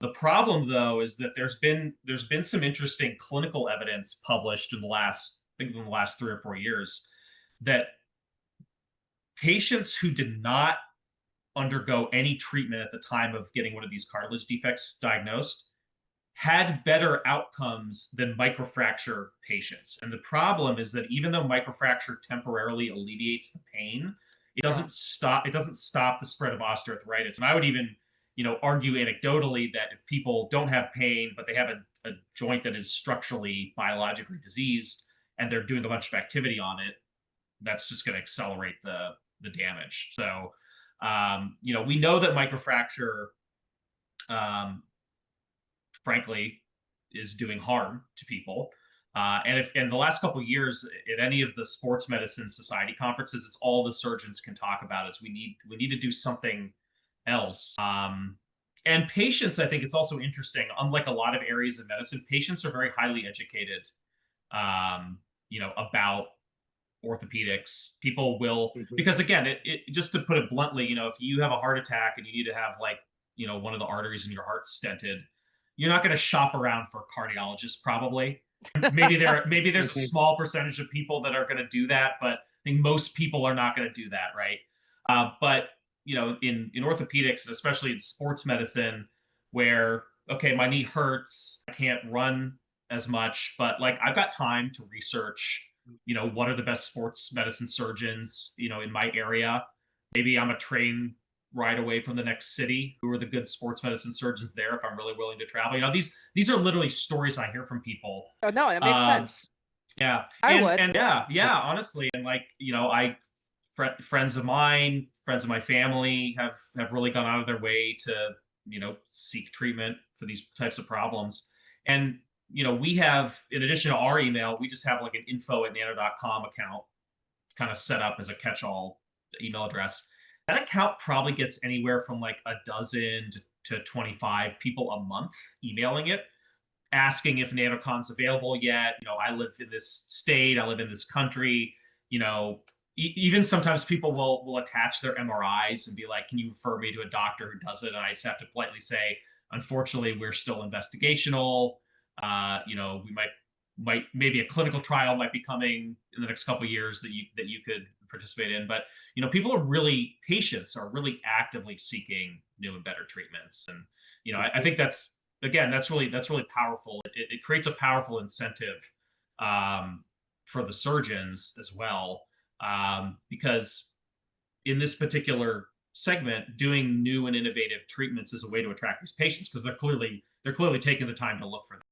The problem, though, is that there's been some interesting clinical evidence published in the last, I think, in the last 3 or 4 years, that patients who did not undergo any treatment at the time of getting one of these cartilage defects diagnosed had better outcomes than microfracture patients. And the problem is that even though microfracture temporarily alleviates the pain, Yeah. it doesn't stop the spread of osteoarthritis. And I would even, argue anecdotally that if people don't have pain, but they have a joint that is structurally biologically diseased and they're doing a bunch of activity on it, that's just going to accelerate the damage. So, we know that microfracture, um, frankly, is doing harm to people. And if in the last couple of years at any of the sports medicine society conferences, it's all the surgeons can talk about is we need to do something else. And patients, I think it's also interesting. Unlike a lot of areas of medicine, patients are very highly educated, about orthopedics. People will, Mhm. because again, it just to put it bluntly, if you have a heart attack and you need to have like, one of the arteries in your heart stented, you're not going to shop around for a cardiologist probably. Maybe there's a Mhm. small percentage of people that are going to do that, but I think most people are not going to do that, right? But in orthopedics and especially in sports medicine, where okay, my knee hurts, I can't run as much, but like I've got time to research, what are the best sports medicine surgeons, in my area. Maybe I'm a train ride away from the next city. Who are the good sports medicine surgeons there if I'm really willing to travel? These are literally stories I hear from people. Oh, no, that makes Um, sense. yeah, I would. and yeah, honestly, and like I friends of mine, friends of my family have really gone out of their way to seek treatment for these types of problems. And we have, in addition to our email, we just have like an info@nano.com account kind of set up as a catch-all email address. That account probably gets anywhere from like a dozen to 25 people a month emailing it, asking if Nanocon's available yet. I live in this state, I live in this country. Even sometimes people will attach their MRIs and be like, "Can you refer me to a doctor who does it?" And I just have to politely say, "Unfortunately, we're still investigational. We might maybe a clinical trial might be coming in the next couple of years that you could participate in." But patients are really actively seeking new and better treatments. And I think that's, again, that's really powerful. It creates a powerful incentive, um, for the surgeons as well, because in this particular segment, doing new and innovative treatments is a way to attract these patients because they're clearly taking the time to look for them.